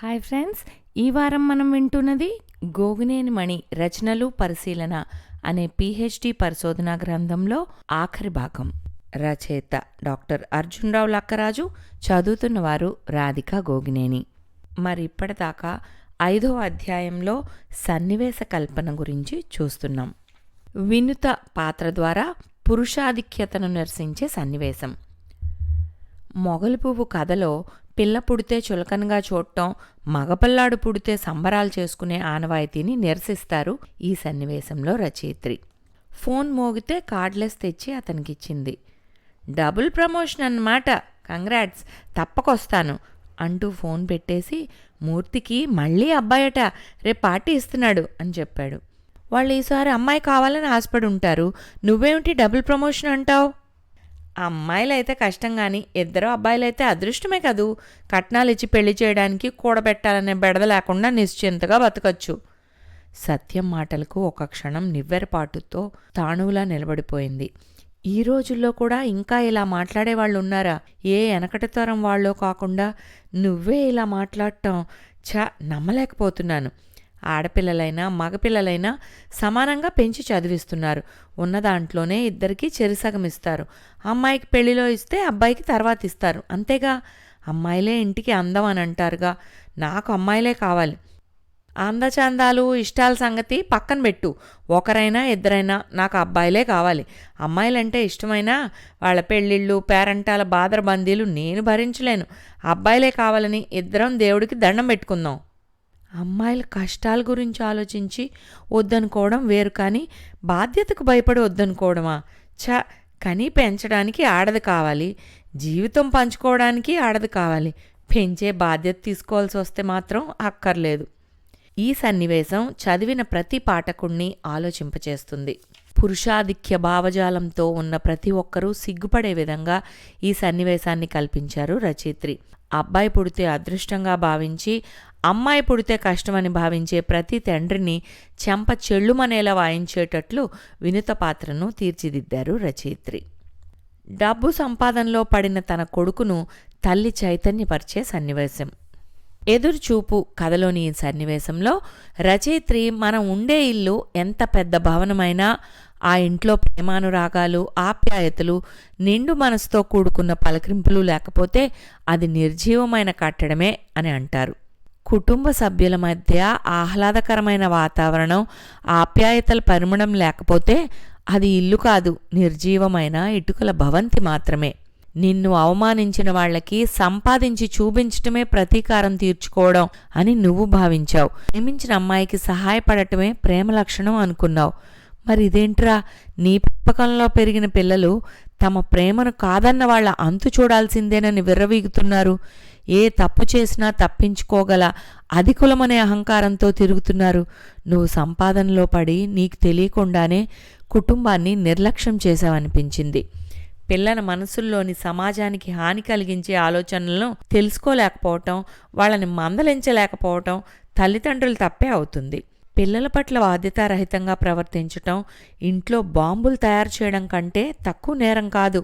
Hi friends, ఈ వారం మనం వింటున్నది గోగినేని మణి రచనలు పరిశీలన అనే పిహెచ్డి పరిశోధనా గ్రంథంలో ఆఖరి భాగం. రచయిత డాక్టర్ అర్జునరావు లక్కరాజు, చదువుతున్నవారు రాధిక గోగినేని. మరి ఇప్పటిదాకా 5వ అధ్యాయంలో సన్నివేశ కల్పన గురించి చూస్తున్నాం. వినుత పాత్ర ద్వారా పురుషాధిక్యతను నిరసించే సన్నివేశం. మొగలి పువ్వు కథలో పిల్ల పుడితే చులకనగా చూడటం, మగపిల్లాడు పుడితే సంబరాలు చేసుకునే ఆనవాయితీని నిరసిస్తారు ఈ సన్నివేశంలో రచయిత్రి. ఫోన్ మోగితే కార్డ్లెస్ తెచ్చి అతనికిచ్చింది. డబుల్ ప్రమోషన్ అన్నమాట, కంగ్రాట్స్, తప్పకొస్తాను అంటూ ఫోన్ పెట్టేసి మూర్తికి మళ్ళీ అబ్బాయట, రేపు పార్టీ ఇస్తున్నాడు అని చెప్పాడు. వాళ్ళు ఈసారి అమ్మాయి కావాలని ఆశపడి ఉంటారు, నువ్వేమిటి డబుల్ ప్రమోషన్ అంటావు? అమ్మాయిలైతే కష్టం కానీ ఇద్దరు అబ్బాయిలైతే అదృష్టమే కదూ. కట్నాలిచ్చి పెళ్లి చేయడానికి కూడబెట్టాలనే బెడద లేకుండా నిశ్చింతగా బతకచ్చు. సత్యం మాటలకు ఒక క్షణం నివ్వెరపాటుతో తాణువులా నిలబడిపోయింది. ఈ రోజుల్లో కూడా ఇంకా ఇలా మాట్లాడేవాళ్ళు ఉన్నారా? ఏ వెనకటి తరం వాళ్ళో కాకుండా నువ్వే ఇలా మాట్లాడటం నమ్మలేకపోతున్నాను. ఆడపిల్లలైనా మగపిల్లలైనా సమానంగా పెంచి చదివిస్తున్నారు. ఉన్న దాంట్లోనే ఇద్దరికీ చెరిసగమిస్తారు. అమ్మాయికి పెళ్లిలో ఇస్తే అబ్బాయికి తర్వాత ఇస్తారు, అంతేగా. అమ్మాయిలే ఇంటికి అందం అని అంటారుగా. నాకు అమ్మాయిలే కావాలి. అందచందాలు ఇష్టాల సంగతి పక్కన పెట్టు. ఒకరైనా ఇద్దరైనా నాకు అబ్బాయిలే కావాలి. అమ్మాయిలంటే ఇష్టమైనా వాళ్ళ పెళ్ళిళ్ళు పేరంటాల బాదరబందీలు నేను భరించలేను. అబ్బాయిలే కావాలని ఇద్దరం దేవుడికి దండం పెట్టుకుందాం. అమ్మాయిల కష్టాల గురించి ఆలోచించి వద్దనుకోవడం వేరు, కానీ బాధ్యతకు భయపడి వద్దనుకోవడమా? కనీ పెంచడానికి ఆడది కావాలి, జీవితం పంచుకోవడానికి ఆడది కావాలి. పెంచే బాధ్యత తీసుకోవాల్సి వస్తే మాత్రం అక్కర్లేదు. ఈ సన్నివేశం చదివిన ప్రతి పాఠకుణ్ణి ఆలోచింపచేస్తుంది. పురుషాధిక్య భావజాలంతో ఉన్న ప్రతి ఒక్కరూ సిగ్గుపడే విధంగా ఈ సన్నివేశాన్ని కల్పించారు రచయిత్రి. అబ్బాయి పుడితే అదృష్టంగా భావించి అమ్మాయి పుడితే కష్టమని భావించే ప్రతి తండ్రిని చెంప చెళ్ళుమనేలా వాయించేటట్లు వినుత పాత్రను తీర్చిదిద్దారు రచయిత్రి. డబ్బు సంపాదనలో పడిన తన కొడుకును తల్లి చైతన్యపరిచే సన్నివేశం. ఎదురుచూపు కథలోని ఈ సన్నివేశంలో రచయిత్రి మనం ఉండే ఇల్లు ఎంత పెద్ద భవనమైనా ఆ ఇంట్లో ప్రేమానురాగాలు ఆప్యాయతలు నిండు మనసుతో కూడుకున్న పలకరింపులు లేకపోతే అది నిర్జీవమైన కట్టడమే అని అంటారు. కుటుంబ సభ్యుల మధ్య ఆహ్లాదకరమైన వాతావరణం ఆప్యాయతల పరిమళం లేకపోతే అది ఇల్లు కాదు, నిర్జీవమైన ఇటుకల భవంతి మాత్రమే. నిన్ను అవమానించిన వాళ్లకి సంపాదించి చూపించటమే ప్రతీకారం తీర్చుకోవడం అని నువ్వు భావించావు. ప్రేమించిన అమ్మాయికి సహాయపడటమే ప్రేమ లక్షణం అనుకున్నావు. మరి ఇదేంట్రా, నీ పెంపకంలో పెరిగిన పిల్లలు తమ ప్రేమను కాదన్న వాళ్ల అంతు చూడాల్సిందేనని విర్రవీగుతున్నారు. ఏ తప్పు చేసినా తప్పించుకోగల అధికులమనే అహంకారంతో తిరుగుతున్నారు. నువ్వు సంపాదనలో పడి నీకు తెలియకుండానే కుటుంబాన్ని నిర్లక్ష్యం చేశావనిపించింది. పిల్లల మనసుల్లోని సమాజానికి హాని కలిగించే ఆలోచనలను తెలుసుకోలేకపోవటం, వాళ్ళని మందలించలేకపోవటం తల్లిదండ్రులు తప్పే అవుతుంది. పిల్లల పట్ల బాధ్యతారహితంగా ప్రవర్తించటం ఇంట్లో బాంబులు తయారు చేయడం కంటే తక్కువ నేరం కాదు.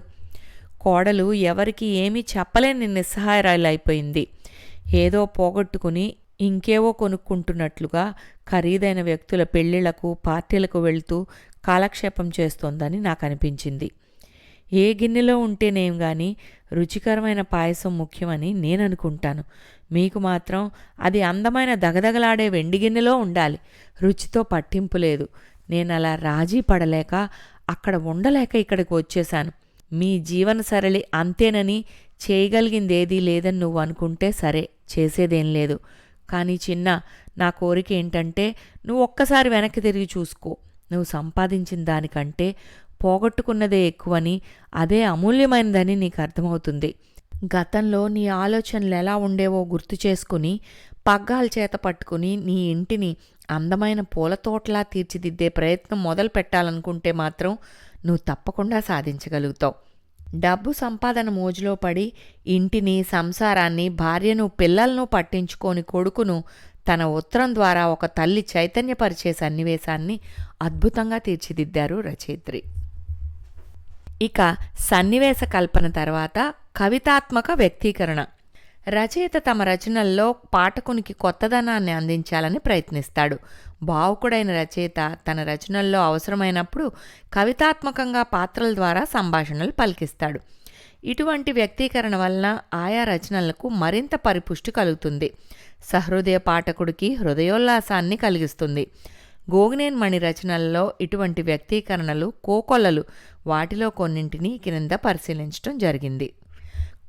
కోడలు ఎవరికి ఏమీ చెప్పలేని నిస్సహాయరాలైపోయింది. ఏదో పోగొట్టుకుని ఇంకేవో కొనుక్కుంటున్నట్లుగా ఖరీదైన వ్యక్తుల పెళ్లిళ్లకు పార్టీలకు వెళ్తూ కాలక్షేపం చేస్తోందని నాకు అనిపించింది. ఏ గిన్నెలో ఉంటేనేం గాని రుచికరమైన పాయసం ముఖ్యమని నేననుకుంటాను. మీకు మాత్రం అది అందమైన దగదగలాడే వెండి గిన్నెలో ఉండాలి. రుచితో పట్టింపు లేదు. నేనలా రాజీ పడలేక అక్కడ ఉండలేక ఇక్కడికి వచ్చేశాను. మీ జీవన సరళి అంతేనని చేయగలిగిందేదీ లేదని నువ్వు అనుకుంటే సరే, చేసేదేం లేదు. కానీ చిన్న, నా కోరిక ఏంటంటే నువ్వు ఒక్కసారి వెనక్కి తిరిగి చూసుకో. నువ్వు సంపాదించిన దానికంటే పోగొట్టుకున్నదే ఎక్కువని, అదే అమూల్యమైనదని నీకు అర్థమవుతుంది. గతంలో నీ ఆలోచనలు ఎలా ఉండేవో గుర్తు చేసుకుని పగ్గాల చేత పట్టుకుని నీ ఇంటిని అందమైన పూలతోటలా తీర్చిదిద్దే ప్రయత్నం మొదలు పెట్టాలనుకుంటే మాత్రం నువ్వు తప్పకుండా సాధించగలుగుతావు. డబ్బు సంపాదన మోజులో పడి ఇంటిని సంసారాన్ని భార్యను పిల్లలను పట్టించుకోని కొడుకును తన ఉత్తరం ద్వారా ఒక తల్లి చైతన్యపరిచే సన్నివేశాన్ని అద్భుతంగా తీర్చిదిద్దారు రచయిత్రి. ఇక సన్నివేశ కల్పన తర్వాత కవితాత్మక వ్యక్తీకరణ. రచయిత తమ రచనల్లో పాఠకునికి కొత్తదనాన్ని అందించాలని ప్రయత్నిస్తాడు. భావుకుడైన రచయిత తన రచనల్లో అవసరమైనప్పుడు కవితాత్మకంగా పాత్రల ద్వారా సంభాషణలు పలికిస్తాడు. ఇటువంటి వ్యక్తీకరణ వలన ఆయా రచనలకు మరింత పరిపుష్టి కలుగుతుంది. సహృదయ పాఠకుడికి హృదయోల్లాసాన్ని కలిగిస్తుంది. గోగినేని మణి రచనల్లో ఇటువంటి వ్యక్తీకరణలు కోకొల్లలు. వాటిలో కొన్నింటిని క్రింద పరిశీలించడం జరిగింది.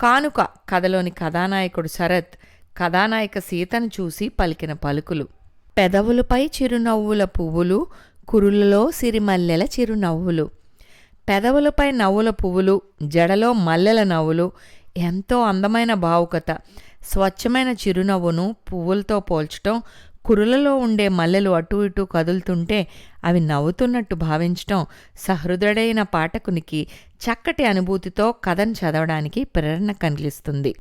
కానుక కథలోని కథానాయకుడు శరత్ కథానాయిక సీతను చూసి పలికిన పలుకులు. పెదవులపై చిరునవ్వుల పువ్వులు, కురులలో సిరిమల్లెల చిరునవ్వులు. పెదవులపై నవ్వుల పువ్వులు, జడలో మల్లెల నవ్వులు. ఎంతో అందమైన భావుకత. స్వచ్ఛమైన చిరునవ్వును పువ్వులతో పోల్చటం, కురులలో ఉండే మల్లెలు అటూ ఇటూ కదులుతుంటే అవి నవ్వుతున్నట్టు భావించటం సహృదయుడైన పాఠకునికి చక్కటి అనుభూతితో కథను చదవడానికి ప్రేరణ కలిగిస్తుంది.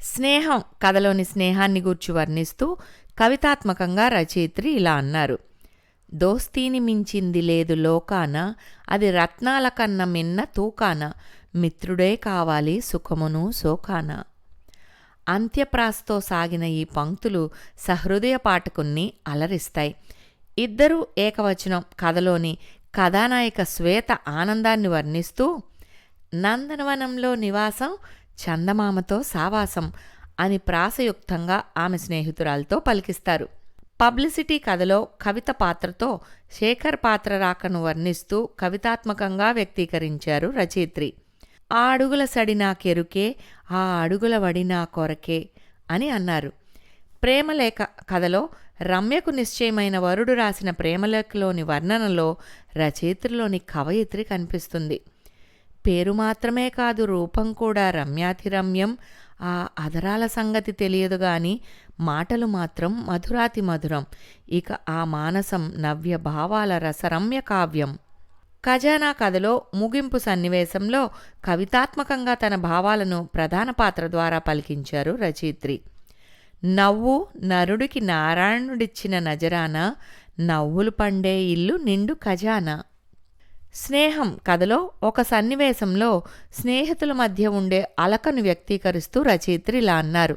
స్నేహం కథలోని స్నేహాన్ని గూర్చి వర్ణిస్తూ కవితాత్మకంగా రచయిత్రి ఇలా అన్నారు. దోస్తీని మించింది లేదు లోకాన, అది రత్నాల కన్న మిన్న తూకాన, మిత్రుడే కావాలి సుఖమును శోకాన. అంత్యప్రాసతో సాగిన ఈ పంక్తులు సహృదయ పాఠకుణ్ణి అలరిస్తాయి. ఇద్దరూ ఏకవచనం కథలోని కథానాయిక శ్వేత ఆనందాన్ని వర్ణిస్తూ నందనవనంలో నివాసం చందమామతో సావాసం అని ప్రాసయుక్తంగా ఆమె స్నేహితురాలతో పలికిస్తారు. పబ్లిసిటీ కథలో కవిత పాత్రతో శేఖర్ పాత్ర రాకను వర్ణిస్తూ కవితాత్మకంగా వ్యక్తీకరించారు రచయిత్రి. ఆ అడుగుల సడి నా కెరుకే, ఆ అడుగుల వడి నా కొరకే అని అన్నారు. ప్రేమలేఖ కథలో రమ్యకు నిశ్చయమైన వరుడు రాసిన ప్రేమలేఖలోని వర్ణనలో రచయిత్రిలోని కవయిత్రి కనిపిస్తుంది. పేరు మాత్రమే కాదు రూపం కూడా రమ్యాతిరమ్యం. ఆ అదరాల సంగతి తెలియదు గాని మాటలు మాత్రం మధురాతి మధురం. ఇక ఆ మానసం నవ్య భావాల రసరమ్య కావ్యం. ఖజానా కథలో ముగింపు సన్నివేశంలో కవితాత్మకంగా తన భావాలను ప్రధాన పాత్ర ద్వారా పలికించారు రచయిత్రి. నవ్వు నరుడికి నారాయణుడిచ్చిన నజరానా, నవ్వులు పండే ఇల్లు నిండు ఖజానా. స్నేహం కథలో ఒక సన్నివేశంలో స్నేహితుల మధ్య ఉండే అలకను వ్యక్తీకరిస్తూ రచయిత్రి ఇలా అన్నారు.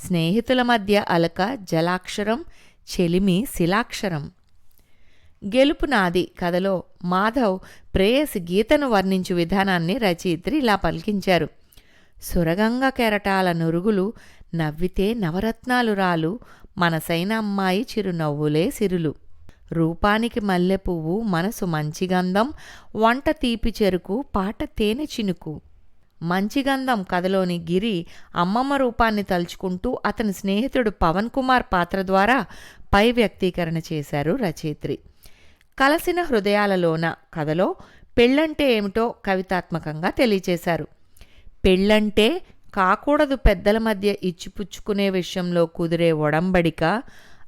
స్నేహితుల మధ్య అలక జలాక్షరం, చెలిమి శిలాక్షరం. గెలుపు నాది కథలో మాధవ్ ప్రేయసి గీతను వర్ణించు విధానాన్ని రచయిత్రి ఇలా పలికించారు. సురగంగ కెరటాల నురుగులు, నవ్వితే నవరత్నాలు రాలు, మనసైన అమ్మాయి చిరునవ్వులే సిరులు. రూపానికి మల్లెపువ్వు, మనసు మంచిగంధం, వంట తీపి చెరుకు, పాట తేనె చినుకు. మంచిగంధం కథలోని గిరి అమ్మమ్మ రూపాన్ని తలుచుకుంటూ అతని స్నేహితుడు పవన్ కుమార్ పాత్ర ద్వారా పై వ్యక్తీకరణ చేశారు రచయిత్రి. కలసిన హృదయాలలోన కథలో పెళ్ళంటే ఏమిటో కవితాత్మకంగా తెలియచేశారు. పెళ్ళంటే కాకూడదు పెద్దల మధ్య ఇచ్చిపుచ్చుకునే విషయంలో కుదిరే ఒడంబడిక,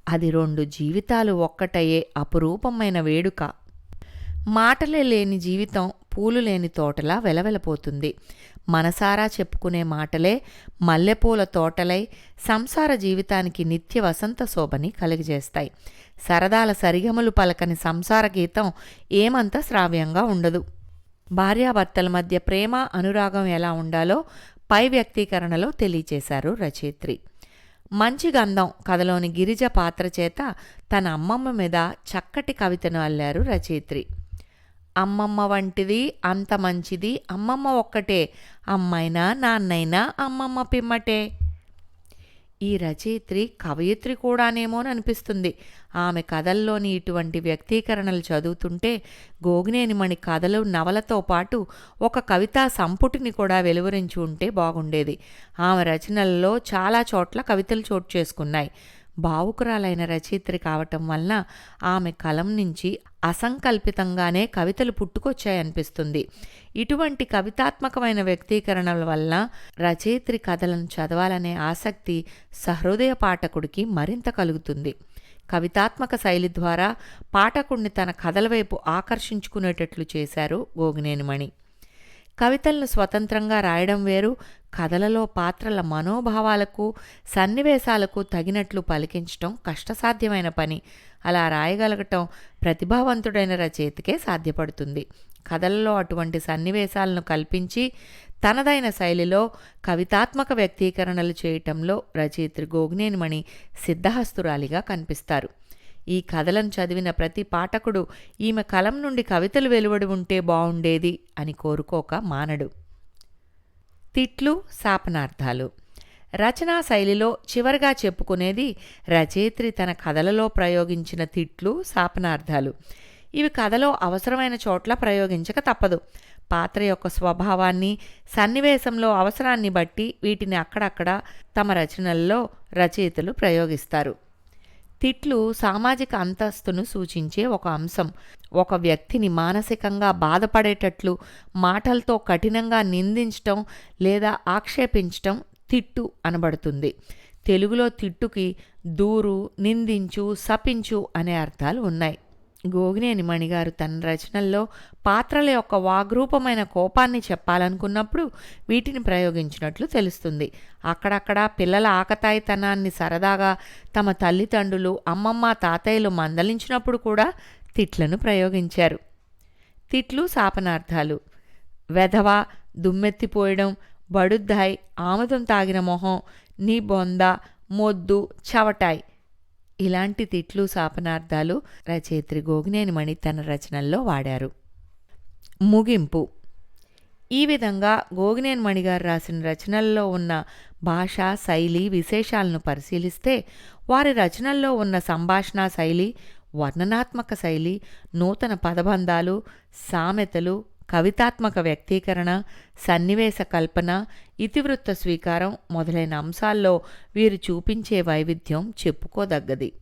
అది రెండు జీవితాలు ఒక్కటయ్యే అపురూపమైన వేడుక. మాటలే లేని జీవితం పూలు లేని తోటలా వెలవెలపోతుంది. మనసారా చెప్పుకునే మాటలే మల్లెపూల తోటలై సంసార జీవితానికి నిత్య వసంత శోభని కలిగజేస్తాయి. సరదాల సరిగమలు పలకని సంసార గీతం ఏమంత శ్రావ్యంగా ఉండదు. భార్యాభర్తల మధ్య ప్రేమ అనురాగం ఎలా ఉండాలో పై వ్యక్తీకరణలో తెలియచేశారు రచయిత్రి. మంచి గంధం కథలోని గిరిజ పాత్ర చేత తన అమ్మమ్మ మీద చక్కటి కవితను అల్లారు రచయిత్రి. అమ్మమ్మ వంటిది అంత మంచిది అమ్మమ్మ ఒక్కటే, అమ్మైనా నాన్నైనా అమ్మమ్మ పిమ్మటే. ఈ రచయిత్రి కవయిత్రి కూడానేమోననిపిస్తుంది. ఆమె కథల్లోని ఇటువంటి వ్యక్తీకరణలు చదువుతుంటే గోగినేని మణి కథలు నవలతో పాటు ఒక కవితా సంపుటిని కూడా వెలువరించి ఉంటే బాగుండేది. ఆమె రచనలలో చాలా చోట్ల కవితలు చోటు చేసుకున్నాయి. భావుకురాలైన రచయిత్రి కావటం వలన ఆమె కలం నుంచి అసంకల్పితంగానే కవితలు పుట్టుకొచ్చాయనిపిస్తుంది. ఇటువంటి కవితాత్మకమైన వ్యక్తీకరణల వలన రచయిత్రి కథలను చదవాలనే ఆసక్తి సహృదయ పాఠకుడికి మరింత కలుగుతుంది. కవితాత్మక శైలి ద్వారా పాఠకుడిని తన కథల వైపు ఆకర్షించుకునేటట్లు చేశారు గోగినేని మణి. కవితలను స్వతంత్రంగా రాయడం వేరు, కథలలో పాత్రల మనోభావాలకు సన్నివేశాలకు తగినట్లు పలికించటం కష్టసాధ్యమైన పని. అలా రాయగలగటం ప్రతిభావంతుడైన రచయితకే సాధ్యపడుతుంది. కథలలో అటువంటి సన్నివేశాలను కల్పించి తనదైన శైలిలో కవితాత్మక వ్యక్తీకరణలు చేయటంలో రచయిత్రి గోగినేనిమణి సిద్ధహస్తురాలిగా కనిపిస్తారు. ఈ కథలను చదివిన ప్రతి పాఠకుడు ఈమె కలం నుండి కవితలు వెలువడి ఉంటే బావుండేది అని కోరుకోక మానడు. తిట్లు, శాపనార్థాలు. రచనా శైలిలో చివరిగా చెప్పుకునేది రచయిత్రి తన కథలలో ప్రయోగించిన తిట్లు, శాపనార్థాలు. ఇవి కథలో అవసరమైన చోట్ల ప్రయోగించక తప్పదు. పాత్ర యొక్క స్వభావాన్ని, సన్నివేశంలో అవసరాన్ని బట్టి వీటిని అక్కడక్కడ తమ రచనల్లో రచయితలు ప్రయోగిస్తారు. తిట్లు సామాజిక అంతస్తును సూచించే ఒక అంశం. ఒక వ్యక్తిని మానసికంగా బాధపడేటట్లు మాటలతో కఠినంగా నిందించటం లేదా ఆక్షేపించటం తిట్టు అనబడుతుంది. తెలుగులో తిట్టుకి దూరు, నిందించు, శపించు అనే అర్థాలు ఉన్నాయి. గోగినేనిమణి గారు తన రచనల్లో పాత్రల యొక్క వాగ్రూపమైన కోపాన్ని చెప్పాలనుకున్నప్పుడు వీటిని ప్రయోగించినట్లు తెలుస్తుంది. అక్కడక్కడ పిల్లల ఆకతాయితనాన్ని సరదాగా తమ తల్లిదండ్రులు, అమ్మమ్మ, తాతయ్యలు మందలించినప్పుడు కూడా తిట్లను ప్రయోగించారు. తిట్లు, శాపనార్థాలు. వెధవ, దుమ్మెత్తిపోయడం, బడుద్దాయ్, ఆముదం తాగిన మొహం, నీ బొంద, మొద్దు, చవటాయ్ ఇలాంటి తిట్లు, శాపనార్థాలు రచయిత్రి గోగినేనిమణి తన రచనల్లో వాడారు. ముగింపు. ఈ విధంగా గోగినేనిమణి గారు రాసిన రచనల్లో ఉన్న భాషా శైలి విశేషాలను పరిశీలిస్తే వారి రచనల్లో ఉన్న సంభాషణా శైలి, వర్ణనాత్మక శైలి, నూతన పదబంధాలు, సామెతలు, కవితాత్మక వ్యక్తీకరణ, సన్నివేశ కల్పన, ఇతివృత్త స్వీకారం మొదలైన అంశాల్లో వీరు చూపించే వైవిధ్యం చెప్పుకోదగ్గది.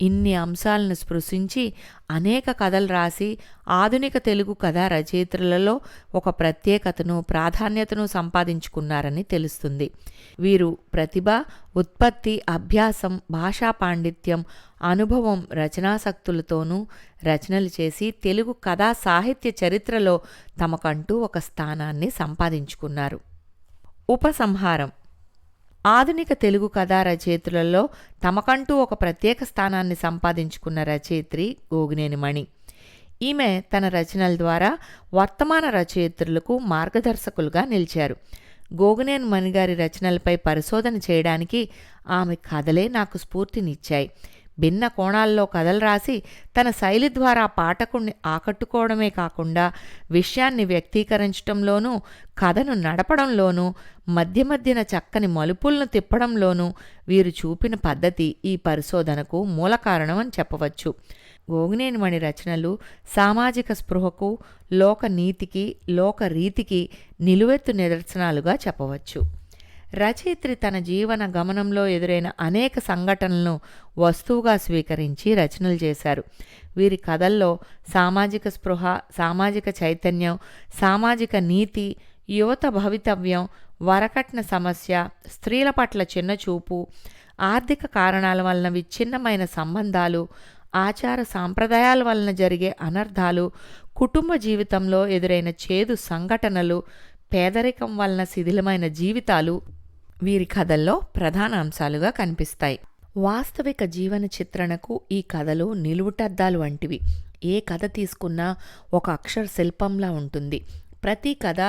ఇన్ని అంశాలను స్పృశించి అనేక కథలు రాసి ఆధునిక తెలుగు కథా రచయిత్రులలో ఒక ప్రత్యేకతను, ప్రాధాన్యతను సంపాదించుకున్నారని తెలుస్తుంది. వీరు ప్రతిభ, ఉత్పత్తి, అభ్యాసం, భాషా పాండిత్యం, అనుభవం, రచనాసక్తులతోనూ రచనలు చేసి తెలుగు కథా సాహిత్య చరిత్రలో తమకంటూ ఒక స్థానాన్ని సంపాదించుకున్నారు. ఉపసంహారం. ఆధునిక తెలుగు కథా రచయిత్రులలో తమకంటూ ఒక ప్రత్యేక స్థానాన్ని సంపాదించుకున్న రచయిత్రి గోగినేనిమణి. ఈమె తన రచనల ద్వారా వర్తమాన రచయిత్రులకు మార్గదర్శకులుగా నిలిచారు. గోగినేనిమణి గారి రచనలపై పరిశోధన చేయడానికి ఆమె కథలే నాకు స్ఫూర్తినిచ్చాయి. భిన్న కోణాల్లో కథలు రాసి తన శైలి ద్వారా పాఠకుణ్ణి ఆకట్టుకోవడమే కాకుండా విషయాన్ని వ్యక్తీకరించడంలోనూ, కథను నడపడంలోనూ, మధ్య మధ్యన చక్కని మలుపులను తిప్పడంలోనూ వీరు చూపిన పద్ధతి ఈ పరిశోధనకు మూల కారణం అని చెప్పవచ్చు. గోగినేనిమణి రచనలు సామాజిక స్పృహకు, లోకనీతికి, లోకరీతికి నిలువెత్తు నిదర్శనాలుగా చెప్పవచ్చు. రచయిత్రి తన జీవన గమనంలో ఎదురైన అనేక సంఘటనలను వస్తువుగా స్వీకరించి రచనలు చేశారు. వీరి కథల్లో సామాజిక స్పృహ, సామాజిక చైతన్యం, సామాజిక నీతి, యువత భవితవ్యం, వరకట్న సమస్య, స్త్రీల పట్ల చిన్నచూపు, ఆర్థిక కారణాల వలన విచ్ఛిన్నమైన సంబంధాలు, ఆచార సాంప్రదాయాల వలన జరిగే అనర్థాలు, కుటుంబ జీవితంలో ఎదురైన చేదు సంఘటనలు, పేదరికం వలన శిథిలమైన జీవితాలు వీరి కథల్లో ప్రధాన అంశాలుగా కనిపిస్తాయి. వాస్తవిక జీవన చిత్రణకు ఈ కథలు నిలువుటద్దాలు వంటివి. ఏ కథ తీసుకున్నా ఒక అక్షర శిల్పంలా ఉంటుంది. ప్రతి కథ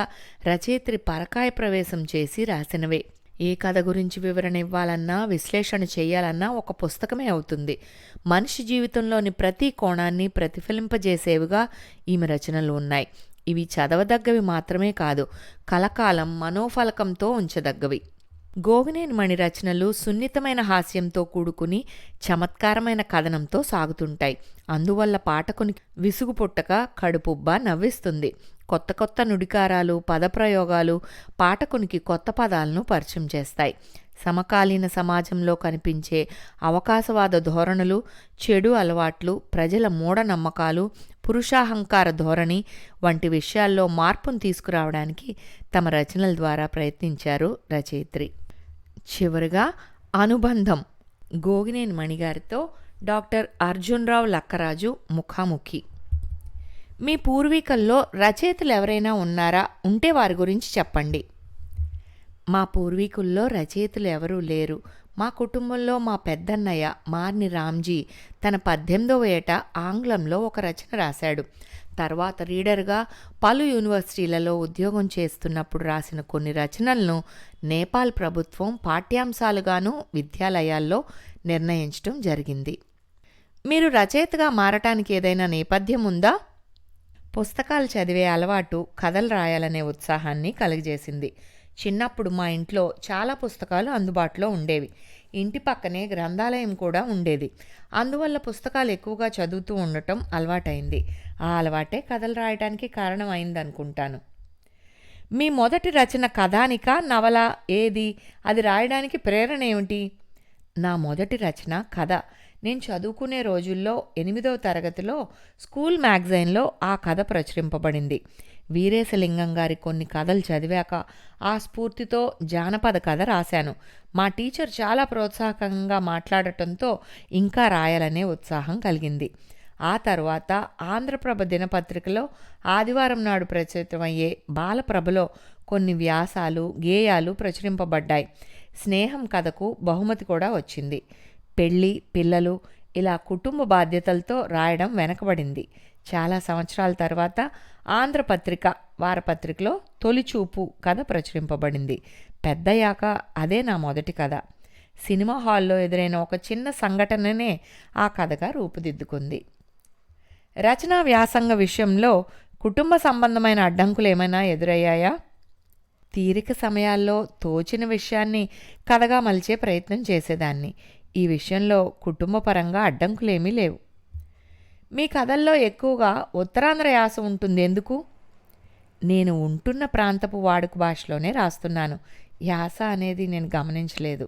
రచయిత్రి పరకాయ ప్రవేశం చేసి రాసినవే. ఏ కథ గురించి వివరణ ఇవ్వాలన్నా, విశ్లేషణ చేయాలన్నా ఒక పుస్తకమే అవుతుంది. మనిషి జీవితంలోని ప్రతి కోణాన్ని ప్రతిఫలింపజేసేవిగా ఈమె రచనలు ఉన్నాయి. ఇవి చదవదగ్గవి మాత్రమే కాదు, కలకాలం మనోఫలకంతో ఉంచదగ్గవి. గోగినేనిమణి రచనలు సున్నితమైన హాస్యంతో కూడుకుని చమత్కారమైన కథనంతో సాగుతుంటాయి. అందువల్ల పాఠకుని విసుగు పుట్టక కడుపుబ్బా నవ్విస్తుంది. కొత్త కొత్త నుడికారాలు, పదప్రయోగాలు పాఠకునికి కొత్త పదాలను పరిచయం చేస్తాయి. సమకాలీన సమాజంలో కనిపించే అవకాశవాద ధోరణులు, చెడు అలవాట్లు, ప్రజల మూఢనమ్మకాలు, పురుషాహంకార ధోరణి వంటి విషయాల్లో మార్పును తీసుకురావడానికి తమ రచనల ద్వారా ప్రయత్నించారు రచయిత్రి. చివరిగా అనుబంధం. గోగినేనిమణి గారితో డాక్టర్ అర్జున్రావు లక్కరాజు ముఖాముఖి. మీ పూర్వీకుల్లో రచయితలు ఎవరైనా ఉన్నారా? ఉంటే వారి గురించి చెప్పండి. మా పూర్వీకుల్లో రచయితలు ఎవరూ లేరు. మా కుటుంబంలో మా పెద్దన్నయ్య మార్ని రామ్జీ తన 18వ ఏట ఆంగ్లంలో ఒక రచన రాశాడు. తర్వాత రీడర్గా పలు యూనివర్సిటీలలో ఉద్యోగం చేస్తున్నప్పుడు రాసిన కొన్ని రచనలను నేపాల్ ప్రభుత్వం పాఠ్యాంశాలుగాను విద్యాలయాల్లో నిర్ణయించడం జరిగింది. మీరు రచయితగా మారటానికి ఏదైనా నేపథ్యం ఉందా? పుస్తకాలు చదివే అలవాటు కథలు రాయాలనే ఉత్సాహాన్ని కలుగజేసింది. చిన్నప్పుడు మా ఇంట్లో చాలా పుస్తకాలు అందుబాటులో ఉండేవి. ఇంటి పక్కనే గ్రంథాలయం కూడా ఉండేది. అందువల్ల పుస్తకాలు ఎక్కువగా చదువుతూ ఉండటం అలవాటైంది. ఆ అలవాటే కథలు రాయడానికి కారణమైందనుకుంటాను. మీ మొదటి రచన కథానిక, నవల ఏది? అది రాయడానికి ప్రేరణ ఏమిటి? నా మొదటి రచన కథ. నేను చదువుకునే రోజుల్లో 8వ తరగతిలో స్కూల్ మ్యాగజైన్లో ఆ కథ ప్రచురింపబడింది. వీరేశలింగం గారి కొన్ని కథలు చదివాక ఆ స్ఫూర్తితో జానపద కథ రాశాను. మా టీచర్ చాలా ప్రోత్సాహకంగా మాట్లాడటంతో ఇంకా రాయాలనే ఉత్సాహం కలిగింది. ఆ తర్వాత ఆంధ్రప్రభ దినపత్రికలో ఆదివారం నాడు ప్రచురితమయ్యే బాలప్రభలో కొన్ని వ్యాసాలు, గేయాలు ప్రచురింపబడ్డాయి. స్నేహం కథకు బహుమతి కూడా వచ్చింది. పెళ్ళి, పిల్లలు ఇలా కుటుంబ బాధ్యతలతో రాయడం వెనకబడింది. చాలా సంవత్సరాల తర్వాత ఆంధ్రపత్రిక వారపత్రికలో తొలిచూపు కథ ప్రచురింపబడింది. పెద్దయ్యాక అదే నా మొదటి కథ. సినిమా హాల్లో ఎదురైన ఒక చిన్న సంఘటననే ఆ కథగా రూపుదిద్దుకుంది. రచనా వ్యాసంగ విషయంలో కుటుంబ సంబంధమైన అడ్డంకులు ఏమైనా ఎదురయ్యాయా? తీరిక సమయాల్లో తోచిన విషయాన్ని కథగా మలిచే ప్రయత్నం చేసేదాన్ని. ఈ విషయంలో కుటుంబపరంగా అడ్డంకులేమీ లేవు. మీ కథల్లో ఎక్కువగా ఉత్తరాంధ్ర యాస ఉంటుంది ఎందుకు? నేను ఉంటున్న ప్రాంతపు వాడుక భాషలోనే రాస్తున్నాను. యాస అనేది నేను గమనించలేదు.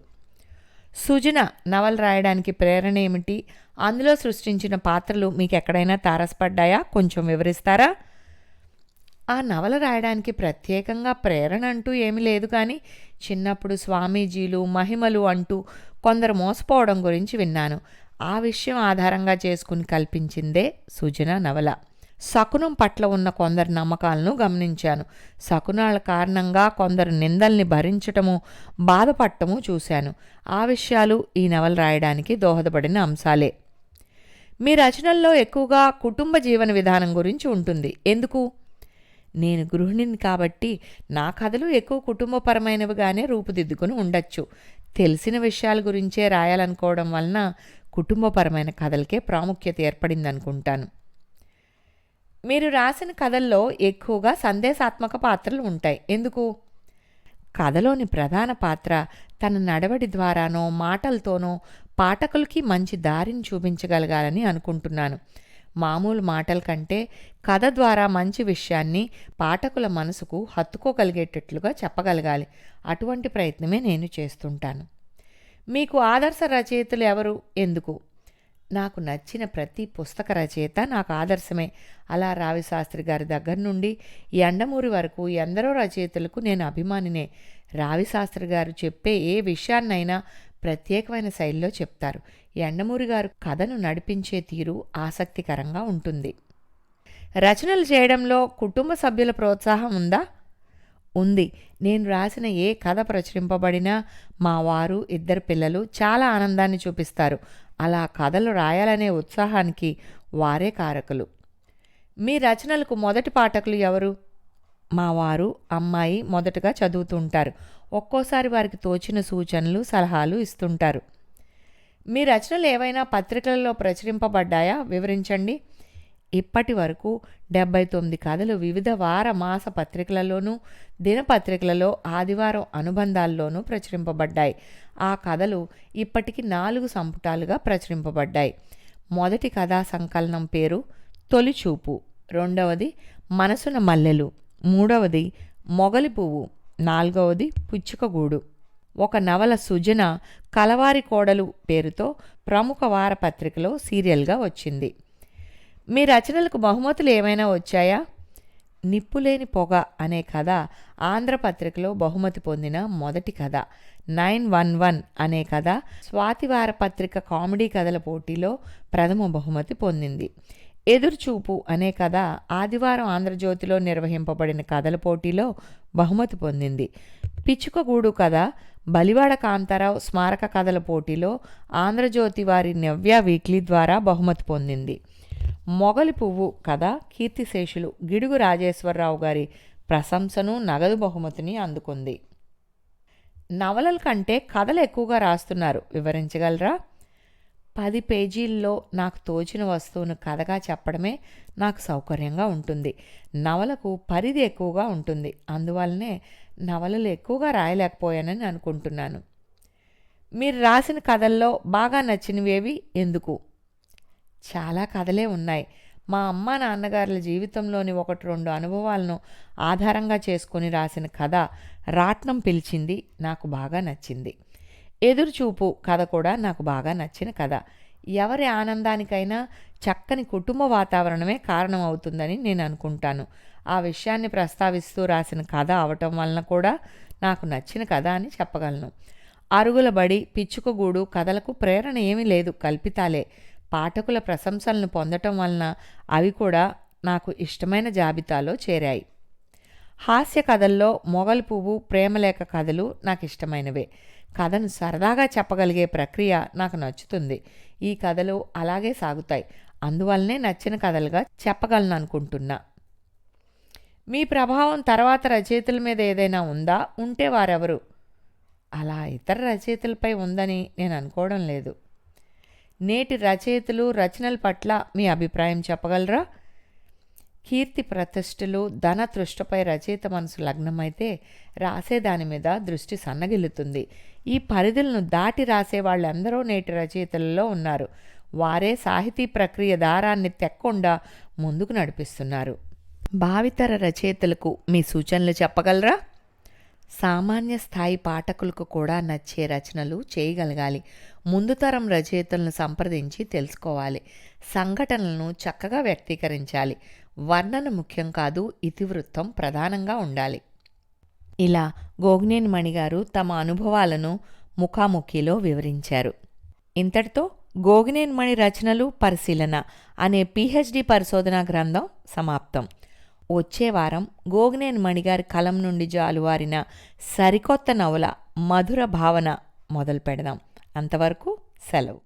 సుజన నవల రాయడానికి ప్రేరణ ఏమిటి? అందులో సృష్టించిన పాత్రలు మీకు ఎక్కడైనా తారసపడ్డాయా? కొంచెం వివరిస్తారా? ఆ నవల రాయడానికి ప్రత్యేకంగా ప్రేరణ అంటూ ఏమీ లేదు, కానీ చిన్నప్పుడు స్వామీజీలు, మహిమలు అంటూ కొందరు మోసపోవడం గురించి విన్నాను. ఆ విషయం ఆధారంగా చేసుకుని కల్పించిందే సుజన నవల. శకునం పట్ల ఉన్న కొందరు నమ్మకాలను గమనించాను. శకునాల కారణంగా కొందరు నిందల్ని భరించటము, బాధపడటము చూశాను. ఆ విషయాలు ఈ నవల రాయడానికి దోహదపడిన అంశాలే. మీ రచనల్లో ఎక్కువగా కుటుంబ జీవన విధానం గురించి ఉంటుంది ఎందుకు? నేను గృహిణిని కాబట్టి నా కథలు ఎక్కువ కుటుంబపరమైనవిగానే రూపుదిద్దుకుని ఉండొచ్చు. తెలిసిన విషయాల గురించే రాయాలనుకోవడం వలన కుటుంబపరమైన కథలకే ప్రాముఖ్యత ఏర్పడిందనుకుంటాను. మీరు రాసిన కథల్లో ఎక్కువగా సందేశాత్మక పాత్రలు ఉంటాయి ఎందుకు? కథలోని ప్రధాన పాత్ర తన నడవడి ద్వారానో మాటలతోనో పాఠకులకి మంచి దారిని చూపించగలగాలని అనుకుంటున్నాను. మామూలు మాటల కంటే కథ ద్వారా మంచి విషయాన్ని పాఠకుల మనసుకు హత్తుకోగలిగేటట్లుగా చెప్పగలగాలి. అటువంటి ప్రయత్నమే నేను చేస్తుంటాను. మీకు ఆదర్శ రచయితలు ఎవరు? ఎందుకు? నాకు నచ్చిన ప్రతి పుస్తక రచయిత నాకు ఆదర్శమే. అలా రావిశాస్త్రి గారి దగ్గర నుండి యండమూరి వరకు ఎందరో రచయితలకు నేను అభిమానినే. రావిశాస్త్రి గారు చెప్పే ఏ విషయాన్నైనా ప్రత్యేకమైన శైలిలో చెప్తారు. యండమూరి గారు కథను నడిపించే తీరు ఆసక్తికరంగా ఉంటుంది. రచనలు చేయడంలో కుటుంబ సభ్యుల ప్రోత్సాహం ఉందా? ఉంది. నేను రాసిన ఏ కథ ప్రచురింపబడినా మా వారు, 2 పిల్లలు చాలా ఆనందాన్ని చూపిస్తారు. అలా కథలు రాయాలనే ఉత్సాహానికి వారే కారకులు. మీ రచనలకు మొదటి పాఠకులు ఎవరు? మా వారు, అమ్మాయి మొదటగా చదువుతుంటారు. ఒక్కోసారి వారికి తోచిన సూచనలు, సలహాలు ఇస్తుంటారు. మీ రచనలు ఏవైనా పత్రికలలో ప్రచురింపబడ్డాయా? వివరించండి. ఇప్పటి వరకు 79 కథలు వివిధ వార మాస పత్రికలలోనూ, దినపత్రికలలో, ఆదివారం అనుబంధాల్లోనూ ప్రచురింపబడ్డాయి. ఆ కథలు ఇప్పటికి 4 సంపుటాలుగా ప్రచురింపబడ్డాయి. మొదటి కథా సంకలనం పేరు తొలిచూపు, రెండవది మనసున మల్లెలు, మూడవది మొగలి పువ్వు, నాలుగవది పుచ్చుకగూడు. ఒక నవల సుజన కలవారి కోడలు పేరుతో ప్రముఖ వారపత్రికలో సీరియల్గా వచ్చింది. మీ రచనలకు బహుమతులు ఏమైనా వచ్చాయా? నిప్పులేని పొగ అనే కథ ఆంధ్రపత్రికలో బహుమతి పొందిన మొదటి కథ. 911 అనే కథ స్వాతివారపత్రిక కామెడీ కథల పోటీలో ప్రథమ బహుమతి పొందింది. ఎదురుచూపు అనే కథ ఆదివారం ఆంధ్రజ్యోతిలో నిర్వహింపబడిన కథల పోటీలో బహుమతి పొందింది. పిచ్చుకగూడు కథ బలివాడ కాంతారావు స్మారక కథల పోటీలో ఆంధ్రజ్యోతి వారి నవ్య వీక్లీ ద్వారా బహుమతి పొందింది. మొగలి పువ్వు కథ కీర్తిశేషులు గిడుగు రాజేశ్వరరావు గారి ప్రశంసను, నగదు బహుమతిని అందుకుంది. నవలల కంటే కథలు ఎక్కువగా రాస్తున్నారు, వివరించగలరా? 10 పేజీల్లో నాకు తోచిన వస్తువును కథగా చెప్పడమే నాకు సౌకర్యంగా ఉంటుంది. నవలకు పరిధి ఎక్కువగా ఉంటుంది, అందువల్లనే నవలలు ఎక్కువగా రాయలేకపోయానని అనుకుంటున్నాను. మీరు రాసిన కథల్లో బాగా నచ్చినవేవి, ఎందుకు? చాలా కథలే ఉన్నాయి. మా అమ్మ నాన్నగారుల జీవితంలోని 1-2 అనుభవాలను ఆధారంగా చేసుకొని రాసిన కథ రాట్నం పిలిచింది నాకు బాగా నచ్చింది. ఎదురుచూపు కథ కూడా నాకు బాగా నచ్చిన కథ. ఎవరి ఆనందానికైనా చక్కని కుటుంబ వాతావరణమే కారణం అవుతుందని నేను అనుకుంటాను. ఆ విషయాన్ని ప్రస్తావిస్తూ రాసిన కథ అవటం వలన కూడా నాకు నచ్చిన కథ అని చెప్పగలను. అరుగుల బడి, పిచ్చుకగూడు కథలకు ప్రేరణ ఏమీ లేదు, కల్పితాలే. పాఠకుల ప్రశంసలను పొందటం వలన అవి కూడా నాకు ఇష్టమైన జాబితాలో చేరాయి. హాస్య కథల్లో మొగలి పువ్వు, ప్రేమలేఖ కథలు నాకు ఇష్టమైనవే. కథను సరదాగా చెప్పగలిగే ప్రక్రియ నాకు నచ్చుతుంది. ఈ కథలు అలాగే సాగుతాయి, అందువల్లనే నచ్చిన కథలుగా చెప్పగలను అనుకుంటున్నా. మీ ప్రభావం తర్వాత రచయితల మీద ఏదైనా ఉందా? ఉంటే వారెవరు? అలా ఇతర రచయితలపై ఉందని నేను అనుకోవడం లేదు. నేటి రచయితలు, రచనల పట్ల మీ అభిప్రాయం చెప్పగలరా? కీర్తి ప్రతిష్టలు, ధన తృష్టపై రచయిత మనసు లగ్నమైతే రాసేదాని మీద దృష్టి సన్నగిల్లుతుంది. ఈ పరిధులను దాటి రాసే వాళ్ళందరూ నేటి రచయితలలో ఉన్నారు. వారే సాహితీ ప్రక్రియ దారాన్ని తెక్కుండా ముందుకు నడిపిస్తున్నారు. భావితర రచయితలకు మీ సూచనలు చెప్పగలరా? సామాన్య స్థాయి పాఠకులకు కూడా నచ్చే రచనలు చేయగలగాలి. ముందు తరం రచయితలను సంప్రదించి తెలుసుకోవాలి. సంఘటనలను చక్కగా వ్యక్తీకరించాలి. వర్ణన ముఖ్యం కాదు, ఇతివృత్తం ప్రధానంగా ఉండాలి. ఇలా గోగినేని మణిగారు తమ అనుభవాలను ముఖాముఖిలో వివరించారు. ఇంతటితో గోగినేని మణి రచనలు పరిశీలన అనే PhD పరిశోధనా గ్రంథం సమాప్తం. వచ్చే వారం గోగినేని మణిగారి కలం నుండి జాలువారిన సరికొత్త నవల మధుర భావన మొదలు పెడదాం. అంతవరకు సెలవు.